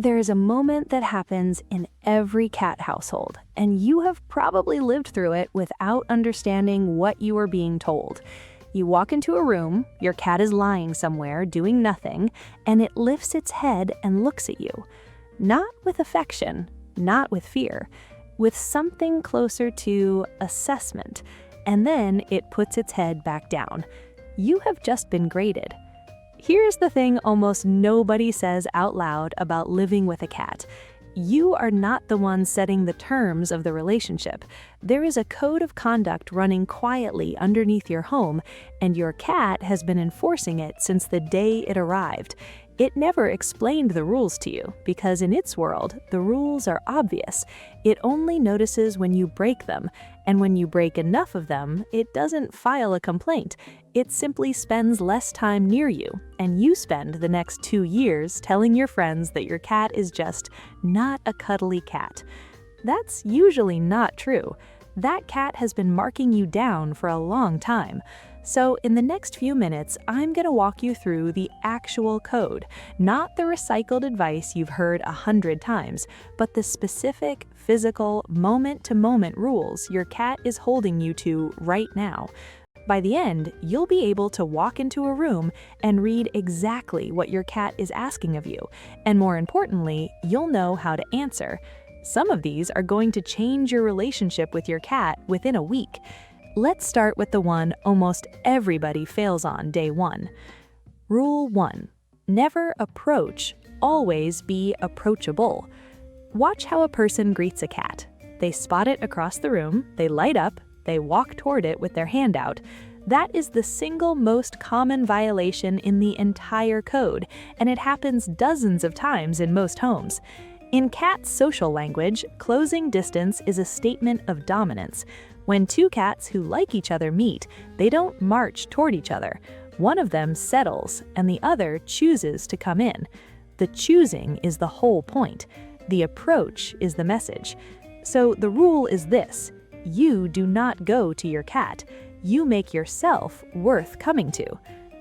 There is a moment that happens in every cat household, and you have probably lived through it without understanding what you are being told. You walk into a room, your cat is lying somewhere doing nothing, and it lifts its head and looks at you. Not with affection, not with fear, with something closer to assessment, and then it puts its head back down. You have just been graded. Here's the thing almost nobody says out loud about living with a cat. You are not the one setting the terms of the relationship. There is a code of conduct running quietly underneath your home, and your cat has been enforcing it since the day it arrived. It never explained the rules to you, because in its world, the rules are obvious. It only notices when you break them, and when you break enough of them, it doesn't file a complaint. It simply spends less time near you, and you spend the next 2 years telling your friends that your cat is just not a cuddly cat. That's usually not true. That cat has been marking you down for a long time. So in the next few minutes, I'm going to walk you through the actual code, not the recycled advice you've heard 100 times, but the specific, physical, moment-to-moment rules your cat is holding you to right now. By the end, you'll be able to walk into a room and read exactly what your cat is asking of you, and more importantly, you'll know how to answer. Some of these are going to change your relationship with your cat within a week. Let's start with the one almost everybody fails on day 1. Rule 1. Never approach, always be approachable. Watch how a person greets a cat. They spot it across the room, they light up, they walk toward it with their hand out. That is the single most common violation in the entire code, and it happens dozens of times in most homes. In cat social language, closing distance is a statement of dominance. When two cats who like each other meet, they don't march toward each other. One of them settles, and the other chooses to come in. The choosing is the whole point. The approach is the message. So the rule is this: you do not go to your cat. You make yourself worth coming to.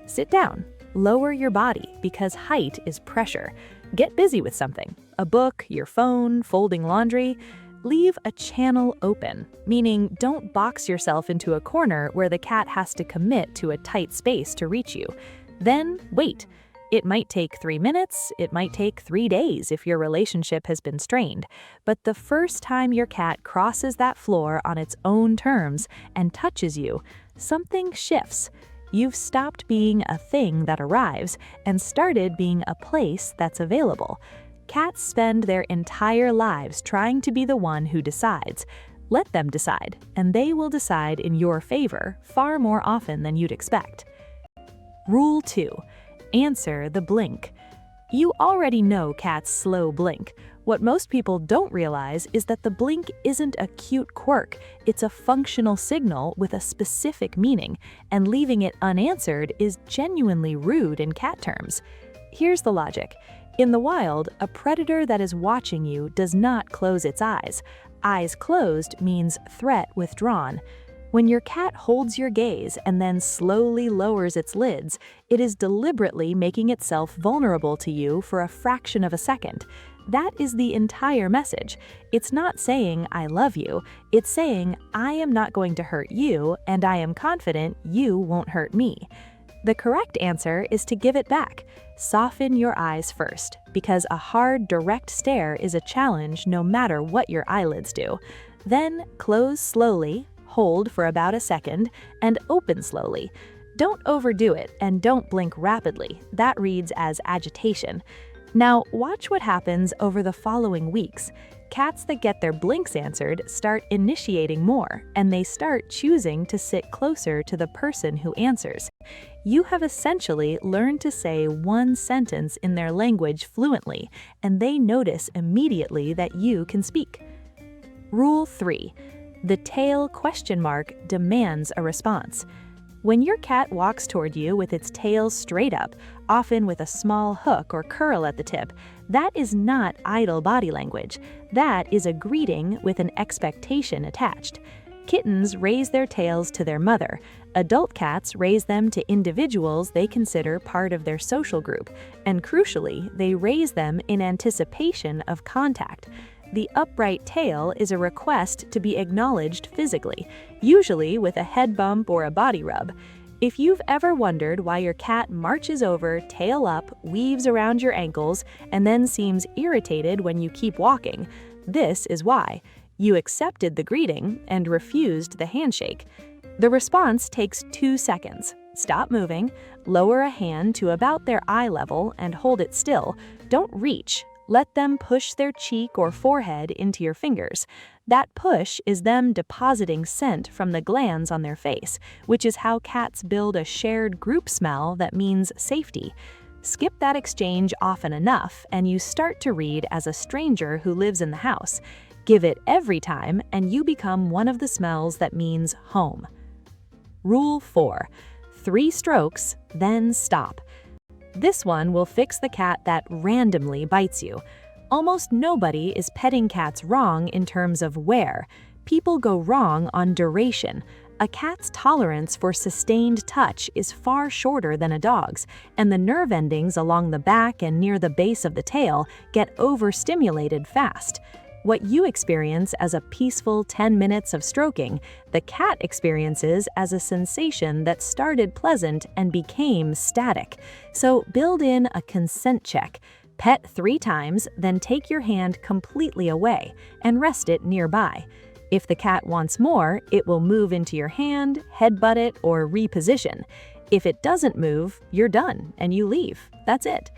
Sit down. Lower your body, because height is pressure. Get busy with something. A book, your phone, folding laundry. Leave a channel open, meaning don't box yourself into a corner where the cat has to commit to a tight space to reach you. Then wait. It might take 3 minutes, it might take 3 days if your relationship has been strained, but the first time your cat crosses that floor on its own terms and touches you, something shifts. You've stopped being a thing that arrives and started being a place that's available. Cats spend their entire lives trying to be the one who decides. Let them decide, and they will decide in your favor far more often than you'd expect. Rule 2. Answer the blink. You already know cats' slow blink. What most people don't realize is that the blink isn't a cute quirk, it's a functional signal with a specific meaning, and leaving it unanswered is genuinely rude in cat terms. Here's the logic. In the wild, a predator that is watching you does not close its eyes. Eyes closed means threat withdrawn. When your cat holds your gaze and then slowly lowers its lids, it is deliberately making itself vulnerable to you for a fraction of a second. That is the entire message. It's not saying, "I love you." It's saying, "I am not going to hurt you, and I am confident you won't hurt me." The correct answer is to give it back. Soften your eyes first, because a hard, direct stare is a challenge no matter what your eyelids do. Then close slowly, hold for about a second, and open slowly. Don't overdo it, and don't blink rapidly. That reads as agitation. Now, watch what happens over the following weeks. Cats that get their blinks answered start initiating more, and they start choosing to sit closer to the person who answers. You have essentially learned to say one sentence in their language fluently, and they notice immediately that you can speak. Rule 3. The tail ? Demands a response. When your cat walks toward you with its tail straight up, often with a small hook or curl at the tip, that is not idle body language. That is a greeting with an expectation attached. Kittens raise their tails to their mother. Adult cats raise them to individuals they consider part of their social group, and crucially, they raise them in anticipation of contact. The upright tail is a request to be acknowledged physically, usually with a head bump or a body rub. If you've ever wondered why your cat marches over, tail up, weaves around your ankles, and then seems irritated when you keep walking, this is why. You accepted the greeting and refused the handshake. The response takes 2 seconds. Stop moving, lower a hand to about their eye level and hold it still. Don't reach. Let them push their cheek or forehead into your fingers. That push is them depositing scent from the glands on their face, which is how cats build a shared group smell that means safety. Skip that exchange often enough, and you start to read as a stranger who lives in the house. Give it every time, and you become one of the smells that means home. Rule 4. 3 strokes, then stop. This one will fix the cat that randomly bites you. Almost nobody is petting cats wrong in terms of where. People go wrong on duration. A cat's tolerance for sustained touch is far shorter than a dog's, and the nerve endings along the back and near the base of the tail get overstimulated fast. What you experience as a peaceful 10 minutes of stroking, the cat experiences as a sensation that started pleasant and became static. So build in a consent check. Pet 3 times, then take your hand completely away and rest it nearby. If the cat wants more, it will move into your hand, headbutt it, or reposition. If it doesn't move, you're done and you leave. That's it.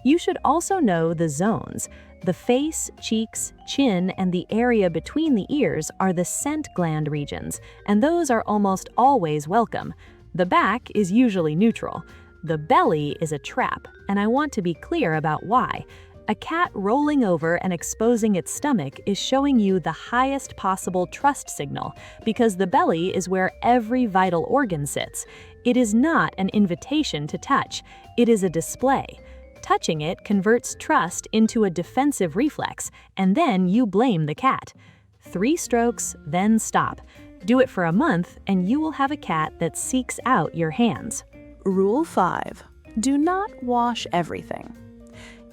You should also know the zones. The face, cheeks, chin, and the area between the ears are the scent gland regions, and those are almost always welcome. The back is usually neutral. The belly is a trap, and I want to be clear about why. A cat rolling over and exposing its stomach is showing you the highest possible trust signal, because the belly is where every vital organ sits. It is not an invitation to touch, it is a display. Touching it converts trust into a defensive reflex, and then you blame the cat. 3 strokes, then stop. Do it for a month, and you will have a cat that seeks out your hands. Rule 5. Do not wash everything.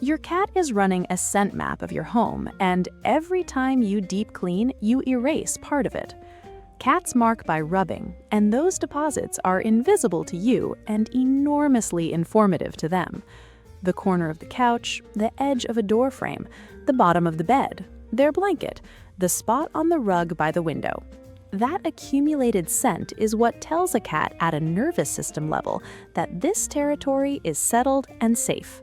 Your cat is running a scent map of your home, and every time you deep clean, you erase part of it. Cats mark by rubbing, and those deposits are invisible to you and enormously informative to them. The corner of the couch, the edge of a door frame, the bottom of the bed, their blanket, the spot on the rug by the window. That accumulated scent is what tells a cat at a nervous system level that this territory is settled and safe.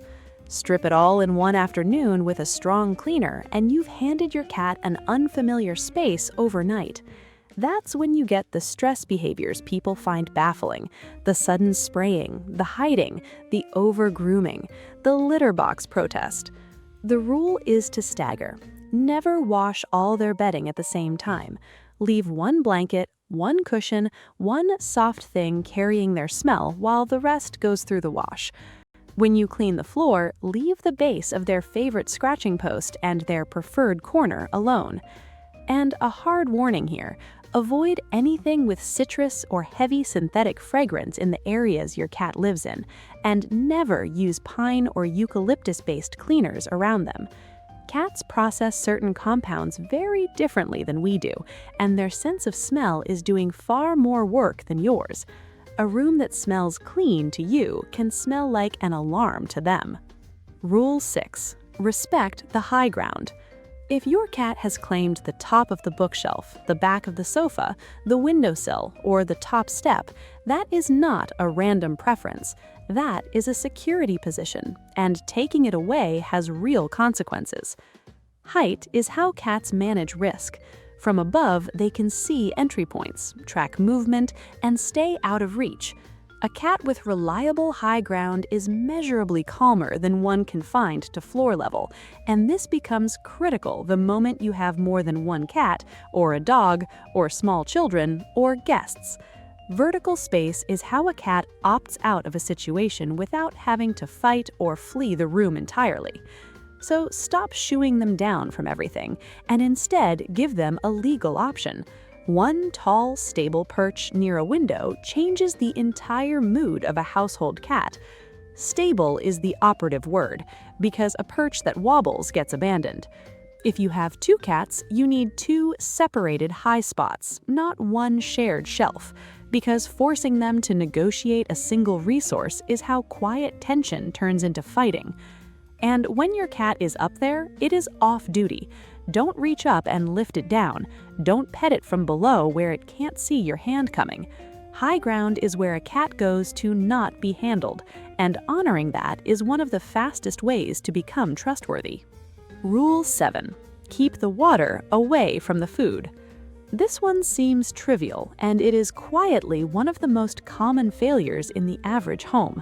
Strip it all in one afternoon with a strong cleaner, and you've handed your cat an unfamiliar space overnight. That's when you get the stress behaviors people find baffling, the sudden spraying, the hiding, the over-grooming, the litter box protest. The rule is to stagger. Never wash all their bedding at the same time. Leave one blanket, one cushion, one soft thing carrying their smell while the rest goes through the wash. When you clean the floor, leave the base of their favorite scratching post and their preferred corner alone. And a hard warning here. Avoid anything with citrus or heavy synthetic fragrance in the areas your cat lives in, and never use pine or eucalyptus-based cleaners around them. Cats process certain compounds very differently than we do, and their sense of smell is doing far more work than yours. A room that smells clean to you can smell like an alarm to them. Rule 6. Respect the high ground. If your cat has claimed the top of the bookshelf, the back of the sofa, the windowsill, or the top step, that is not a random preference. That is a security position, and taking it away has real consequences. Height is how cats manage risk. From above, they can see entry points, track movement, and stay out of reach. A cat with reliable high ground is measurably calmer than one confined to floor level, and this becomes critical the moment you have more than one cat, or a dog, or small children, or guests. Vertical space is how a cat opts out of a situation without having to fight or flee the room entirely. So stop shooing them down from everything, and instead give them a legal option. One tall, stable perch near a window changes the entire mood of a household cat. Stable is the operative word, because a perch that wobbles gets abandoned. If you have two cats, you need two separated high spots, not one shared shelf, because forcing them to negotiate a single resource is how quiet tension turns into fighting. And when your cat is up there, it is off duty. Don't reach up and lift it down. Don't pet it from below where it can't see your hand coming. High ground is where a cat goes to not be handled, and honoring that is one of the fastest ways to become trustworthy. Rule 7. Keep the water away from the food. This one seems trivial, and it is quietly one of the most common failures in the average home.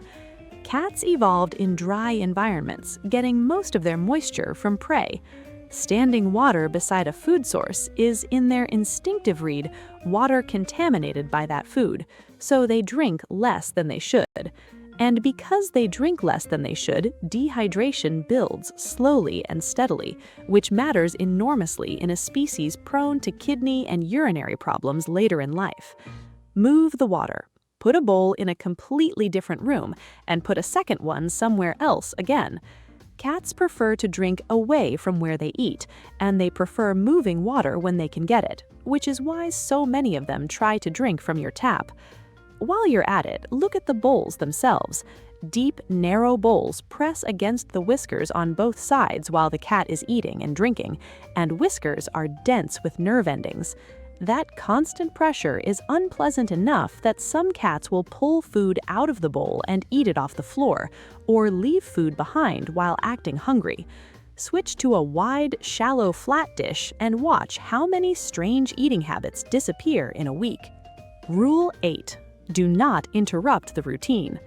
Cats evolved in dry environments, getting most of their moisture from prey. Standing water beside a food source is, in their instinctive read, water contaminated by that food, so they drink less than they should. And because they drink less than they should, dehydration builds slowly and steadily, which matters enormously in a species prone to kidney and urinary problems later in life. Move the water. Put a bowl in a completely different room, and put a second one somewhere else again. Cats prefer to drink away from where they eat, and they prefer moving water when they can get it, which is why so many of them try to drink from your tap. While you're at it, look at the bowls themselves. Deep, narrow bowls press against the whiskers on both sides while the cat is eating and drinking, and whiskers are dense with nerve endings. That constant pressure is unpleasant enough that some cats will pull food out of the bowl and eat it off the floor, or leave food behind while acting hungry. Switch to a wide, shallow, flat dish and watch how many strange eating habits disappear in a week. Rule 8. Do not interrupt the routine.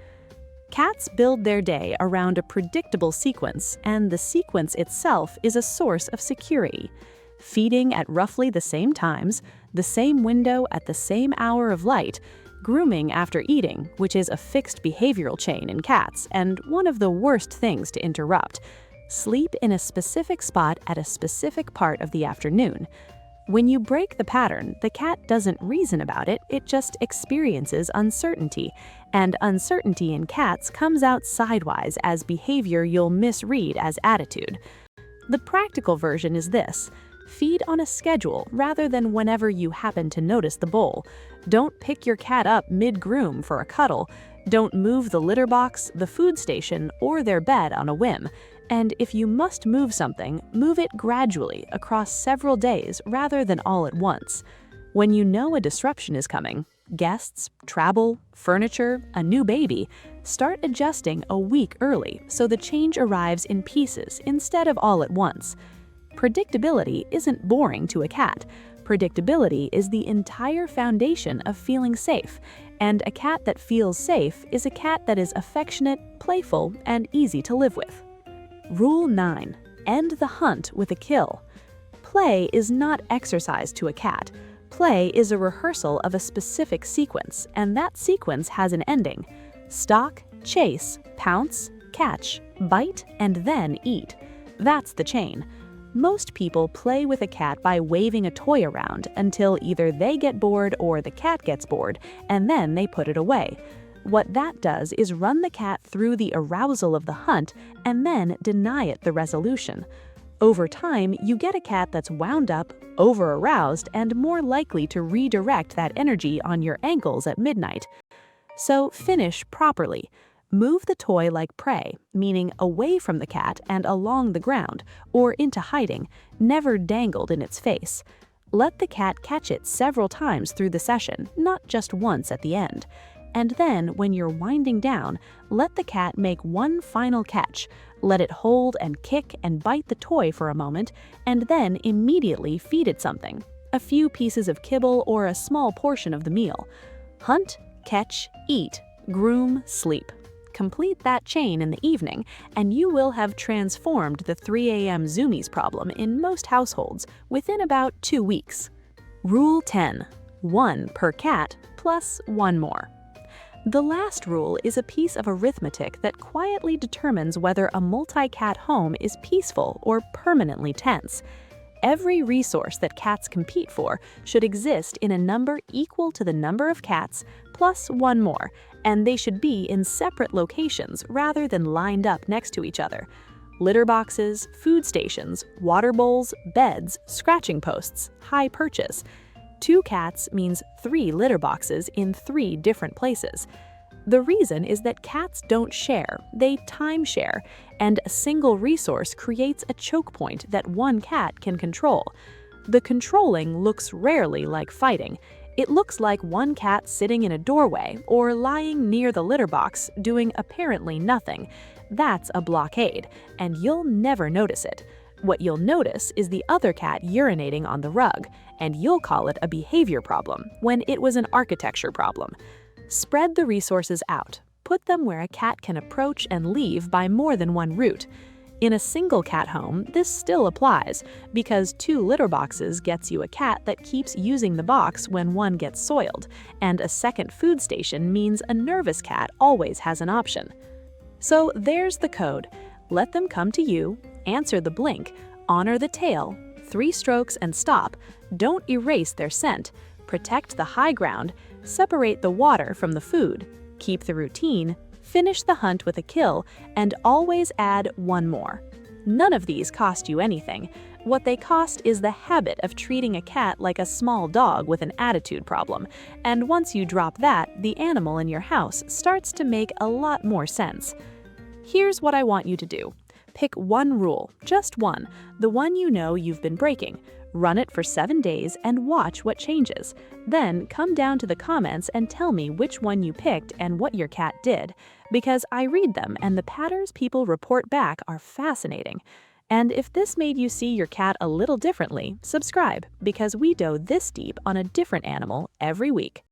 Cats build their day around a predictable sequence, and the sequence itself is a source of security. Feeding at roughly the same times, the same window at the same hour of light, grooming after eating, which is a fixed behavioral chain in cats and one of the worst things to interrupt. Sleep in a specific spot at a specific part of the afternoon. When you break the pattern, the cat doesn't reason about it, it just experiences uncertainty. And uncertainty in cats comes out sidewise as behavior you'll misread as attitude. The practical version is this. Feed on a schedule rather than whenever you happen to notice the bowl. Don't pick your cat up mid-groom for a cuddle. Don't move the litter box, the food station, or their bed on a whim. And if you must move something, move it gradually across several days rather than all at once. When you know a disruption is coming, guests, travel, furniture, a new baby, start adjusting a week early so the change arrives in pieces instead of all at once. Predictability isn't boring to a cat. Predictability is the entire foundation of feeling safe, and a cat that feels safe is a cat that is affectionate, playful, and easy to live with. Rule 9. End the hunt with a kill. Play is not exercise to a cat. Play is a rehearsal of a specific sequence, and that sequence has an ending. Stalk, chase, pounce, catch, bite, and then eat. That's the chain. Most people play with a cat by waving a toy around until either they get bored or the cat gets bored, and then they put it away. What that does is run the cat through the arousal of the hunt and then deny it the resolution. Over time, you get a cat that's wound up, over-aroused, and more likely to redirect that energy on your ankles at midnight. So finish properly. Move the toy like prey, meaning away from the cat and along the ground, or into hiding, never dangled in its face. Let the cat catch it several times through the session, not just once at the end. And then, when you're winding down, let the cat make one final catch. Let it hold and kick and bite the toy for a moment, and then immediately feed it something. A few pieces of kibble or a small portion of the meal. Hunt, catch, eat, groom, sleep. Complete that chain in the evening, and you will have transformed the 3 a.m. zoomies problem in most households within about 2 weeks. Rule 10. 1 per cat plus 1 more. The last rule is a piece of arithmetic that quietly determines whether a multi-cat home is peaceful or permanently tense. Every resource that cats compete for should exist in a number equal to the number of cats plus one more, and they should be in separate locations rather than lined up next to each other. Litter boxes, food stations, water bowls, beds, scratching posts, high perches. 2 cats means 3 litter boxes in 3 different places. The reason is that cats don't share, they time-share, and a single resource creates a choke point that one cat can control. The controlling looks rarely like fighting. It looks like one cat sitting in a doorway or lying near the litter box doing apparently nothing. That's a blockade, and you'll never notice it. What you'll notice is the other cat urinating on the rug, and you'll call it a behavior problem when it was an architecture problem. Spread the resources out. Put them where a cat can approach and leave by more than one route. In a single cat home, this still applies, because 2 litter boxes gets you a cat that keeps using the box when one gets soiled, and a second food station means a nervous cat always has an option. So there's the code. Let them come to you, answer the blink, honor the tail, 3 strokes and stop, don't erase their scent, protect the high ground, separate the water from the food, keep the routine, finish the hunt with a kill, and always add one more. None of these cost you anything. What they cost is the habit of treating a cat like a small dog with an attitude problem, and once you drop that, the animal in your house starts to make a lot more sense. Here's what I want you to do. Pick one rule, just one, the one you know you've been breaking. Run it for 7 days and watch what changes. Then come down to the comments and tell me which one you picked and what your cat did, because I read them and the patterns people report back are fascinating. And if this made you see your cat a little differently, subscribe, because we go this deep on a different animal every week.